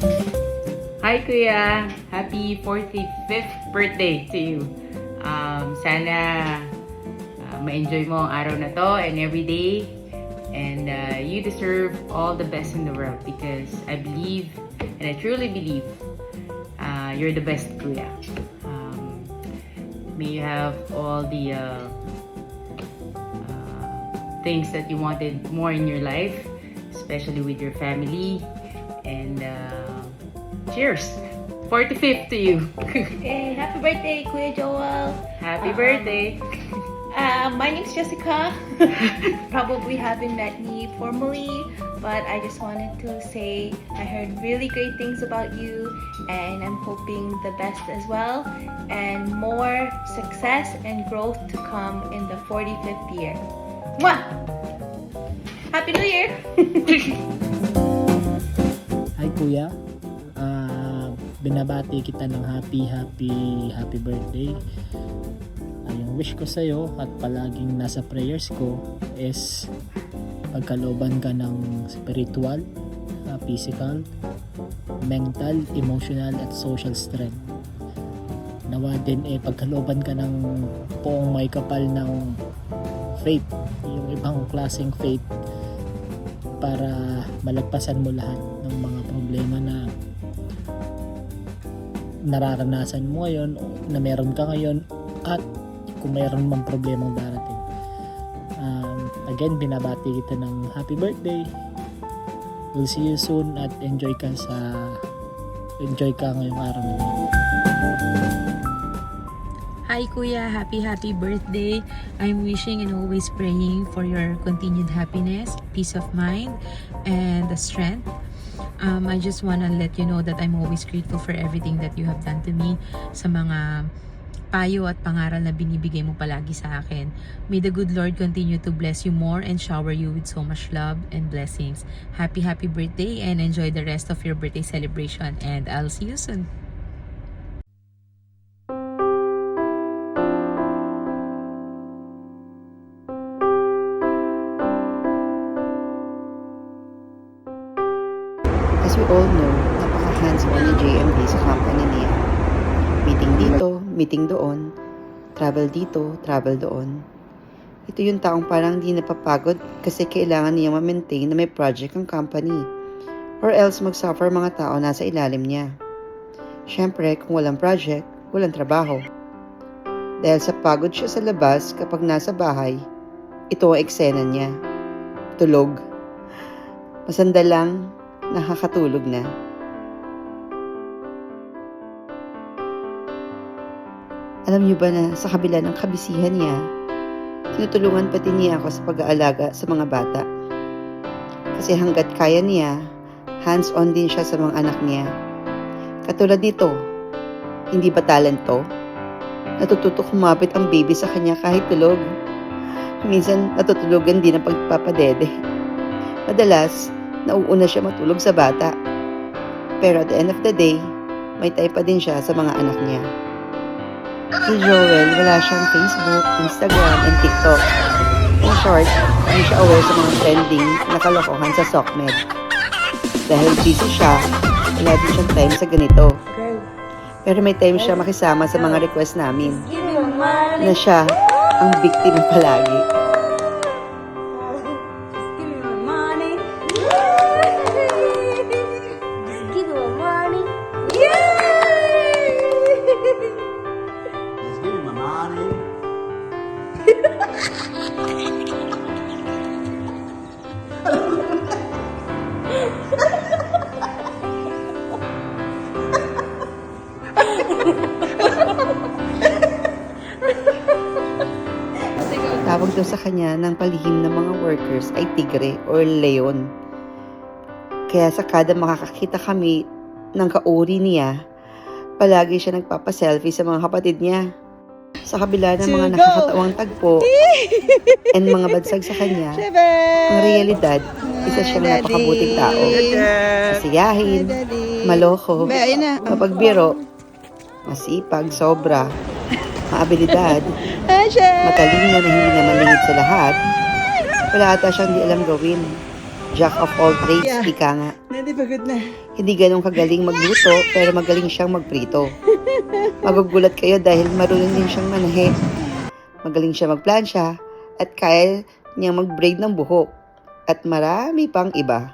Hi Kuya! Happy 45th birthday to you. Sana ma-enjoy mo ang araw na to and every day. And you deserve all the best in the world because I believe and I truly believe you're the best Kuya. May you have all the things that you wanted more in your life, especially with your family. And cheers! 45th to you! Hey, happy birthday, Kuya Joel. Happy birthday! My name's Jessica. Probably haven't met me formally, but I just wanted to say I heard really great things about you, and I'm hoping the best as well, and more success and growth to come in the 45th year. Mwah! Happy New Year! Hi Kuya, binabati kita ng happy birthday. Yung wish ko sa'yo at palaging nasa prayers ko is pagkalooban ka ng spiritual, physical, mental, emotional at social strength. Nawa din pagkalooban ka ng poong may kapal ng faith, yung ibang klaseng faith, para malagpasan mo lahat ng mga problema na nararanasan mo ngayon, na meron ka ngayon, at kung mayroon mang problemang darating. Again, binabati kita ng happy birthday. We'll see you soon at enjoy ka ngayong araw na yun. Hi Kuya, happy birthday. I'm wishing and always praying for your continued happiness, peace of mind, and the strength. I just want to let you know that I'm always grateful for everything that you have done to me, sa mga payo at pangaral na binibigay mo palagi sa akin. May the good Lord continue to bless you more and shower you with so much love and blessings. Happy birthday and enjoy the rest of your birthday celebration, and I'll see you soon. As we all know, napaka-hands-on ni JMD sa company niya. Meeting dito, meeting doon, travel dito, travel doon. Ito yung taong parang di napapagod kasi kailangan niya ma-maintain na may project ang company, or else mag-suffer mga tao nasa ilalim niya. Siyempre, kung walang project, walang trabaho. Dahil sa pagod siya sa labas kapag nasa bahay, ito ang eksena niya. Tulog. Masanda lang, nakakatulog na. Alam niyo ba na sa kabila ng kabisihan niya, tinutulungan pati niya ako sa pag-aalaga sa mga bata. Kasi hanggat kaya niya, hands-on din siya sa mga anak niya. Katulad nito, hindi ba talent to? Natututo kumapit ang baby sa kanya kahit tulog. Minsan natutulugan din ang pagpapadede. Madalas, nauuna siya matulog sa bata. Pero at the end of the day, may time pa din siya sa mga anak niya. Si Joel, wala siyang Facebook, Instagram, and TikTok. In short, hindi siya aware sa mga trending na kalokohan sa SOCMED. Dahil busy siya, wala din siyang time sa ganito. Pero may time siya makisama sa mga request namin, na siya ang biktima palagi. Tawag daw sa kanya ng palihim ng mga workers ay tigre or leon. Kaya sa kada makakakita kami ng kauri niya, palagi siya nagpapaselfie sa mga kapatid niya. Sa kabila ng mga nakakatawang tagpo and mga badsag sa kanya, ang realidad, isa siyang napakabuting tao. Masiyahin, maloko, mapagbiro, masipag, sobra, maabilidad, matalino na hindi naman lingid sa lahat. Wala ata siyang di alam gawin. Jack of all trades, ika nga. Hindi ganun kagaling magluto, pero magaling siyang magprito. Magugulat kayo dahil marunong din siyang manahe. Magaling siya magplansya at kaya niyang mag-braid ng buhok. At marami pang iba.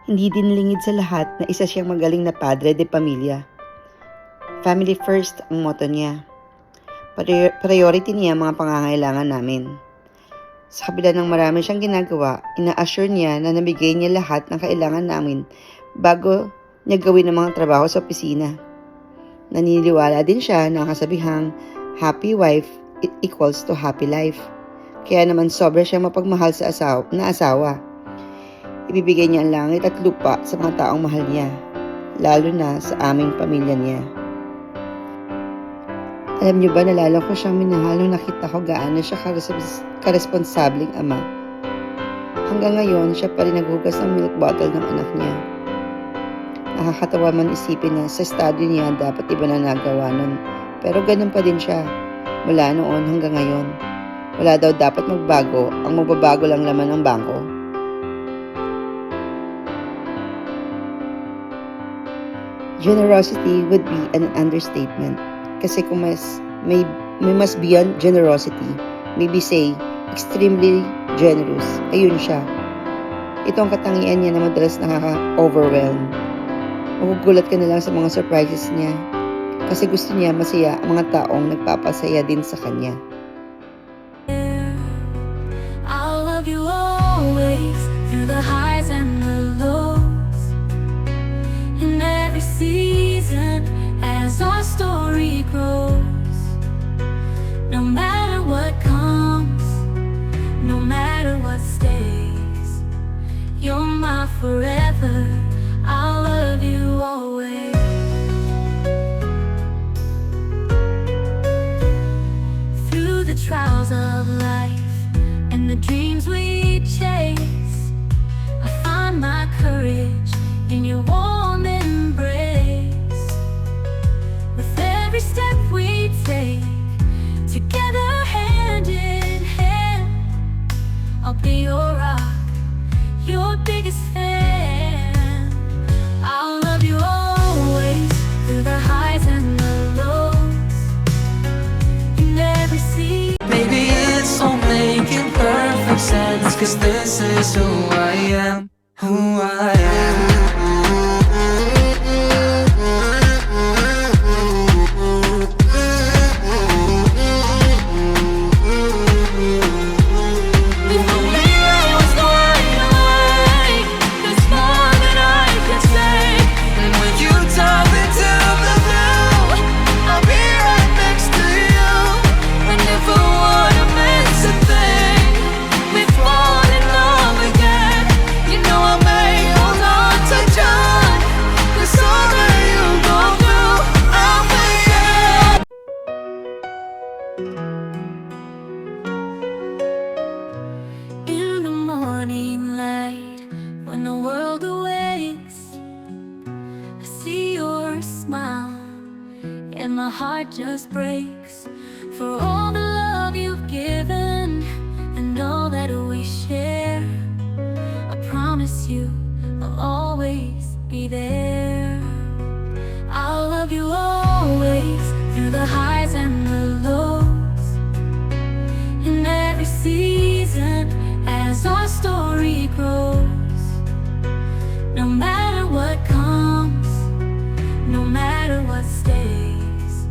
Hindi din lingid sa lahat na isa siyang magaling na padre de pamilya. Family first ang motto niya. Priority niya ang mga pangangailangan namin. Sa kabila ng marami siyang ginagawa, ina-assure niya na nabigay niya lahat ng kailangan namin bago niya gawin ang mga trabaho sa opisina. Naniniwala din siya na ang kasabihang happy wife equals to happy life. Kaya naman sobra siyang mapagmahal sa asawa. Ibibigay niya ang langit at lupa sa mga taong mahal niya, lalo na sa aming pamilya niya. Alam niyo ba na lalo ko siyang minahal nung nakita ko gaano siya karesponsabling ama. Hanggang ngayon, siya pa rin naghugas ng milk bottle ng anak niya. Nakakatawa man isipin na sa estado niya dapat iba na nagawa nun. Pero ganun pa din siya, mula noon hanggang ngayon. Wala daw dapat magbago, ang magbabago lang laman ng bangko. Generosity would be an understatement. Kasi kung may mas beyond generosity, maybe say, extremely generous. Ayun siya. Ito ang katangian niya na madalas nakaka-overwhelm. Magugulat ka na lang sa mga surprises niya. Kasi gusto niya masaya ang mga taong nagpapasaya din sa kanya. I'll love you always through the highs and the lows. In every season as our story grows. No matter what comes, no matter what stays, you're my forever. I'll love you always. Through the trials of life and the dreams we chase, I find my courage in your warm embrace. With every step we take, together hand in hand, I'll be your rock, your biggest fan. I'll love you always through the highs and the lows. In every sea. Maybe it's all making perfect sense, 'cause this is who I am, who I am. If only I was wide awake, there's more that I could say. And when you dive into the blue, I'll be right next to you. and if I wanna miss a thing, We fall in love again. you know I may hold on to John. 'Cause all that you go through, I'll be there. In the morning light, when the world awakes, I see your smile, and my heart just breaks. For all the love you've given, and all that we share, I promise you I'll always be there. I'll love you always, through the highs and the lows. In every season, as our story grows. No matter what comes, no matter what stays,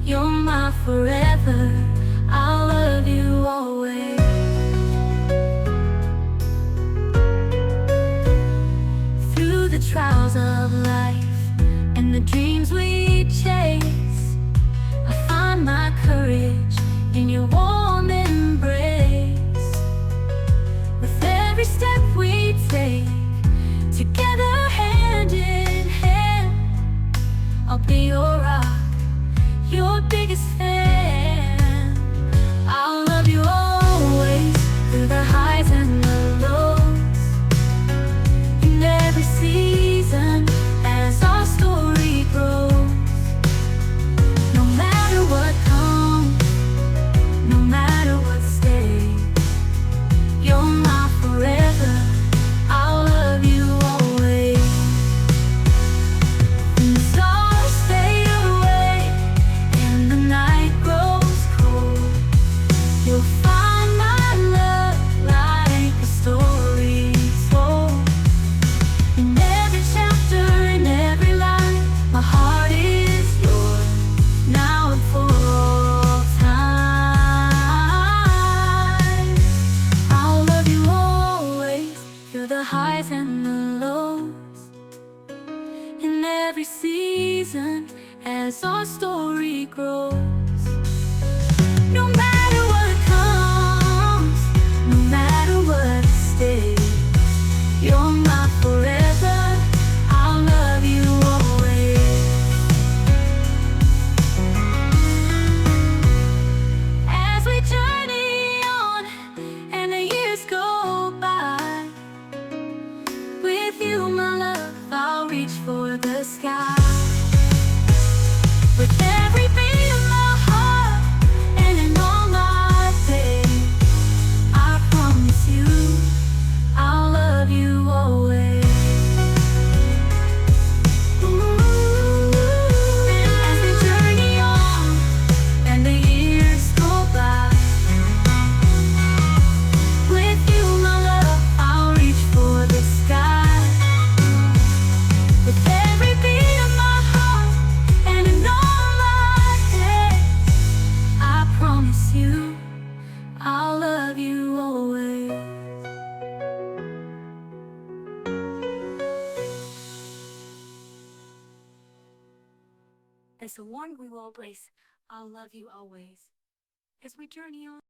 you're my forever. I'll love you always. Through the trials of life and the dreams we chase, I find my courage in your warm embrace. With every step we take, together hand in hand, I'll be your rock, your biggest fan. as our story grows. No matter what comes, no matter what stays, you're my forever. I'll love you always. As we journey on and the years go by, with you, my love, I'll reach for the sky. With every beat of my heart and in all my days, I promise you, I'll love you always. As we journey on and the years go by, with you, my love, I'll reach for the sky. With every beat of my heart and in all my days, I promise you, I'll love you always. As the one we will place, I'll love you always. As we journey on.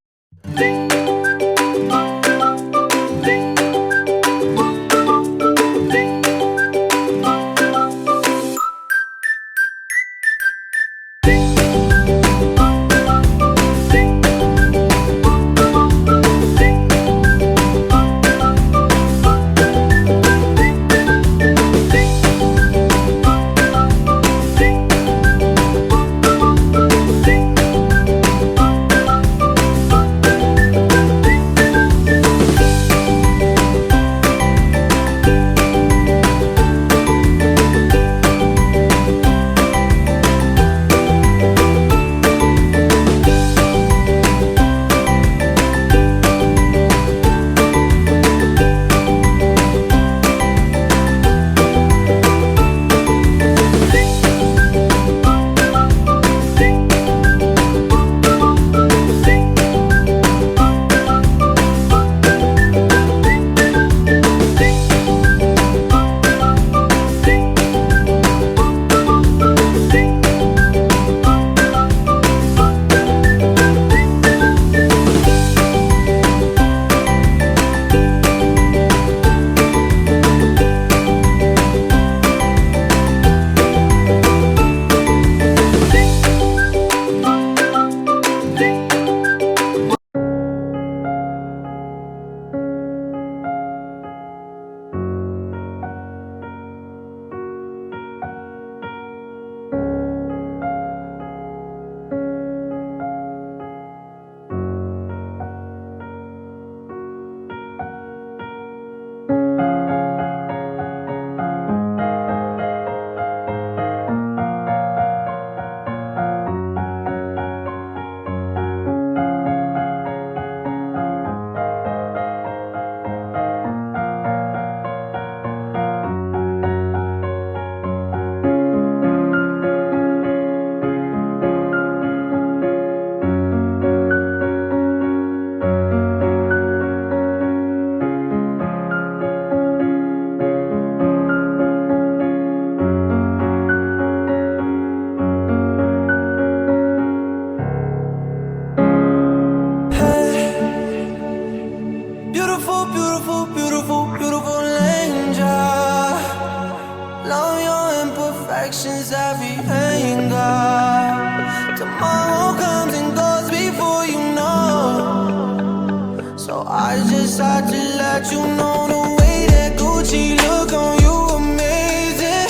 imperfections, every anger. Tomorrow comes and goes before you know. So I just had to let you know the way that Gucci look on you amazing.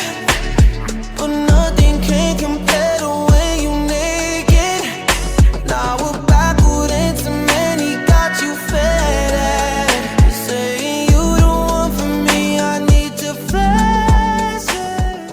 But nothing can compare to when you naked. Now we're backward into many, got you fed. Saying you the one for me, I need to flex it.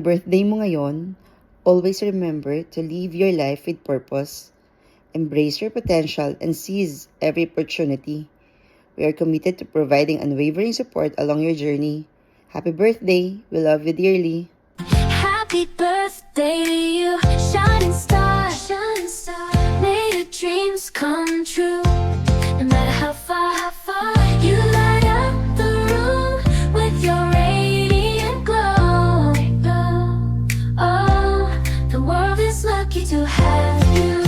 birthday mo ngayon, always remember to live your life with purpose. Embrace your potential and seize every opportunity. We are committed to providing unwavering support along your journey. Happy birthday! We love you dearly. Happy birthday to you, shining star, shining star. May your dreams come true. No matter how far you light up the room with your radiant glow. Oh, the world is lucky to have you.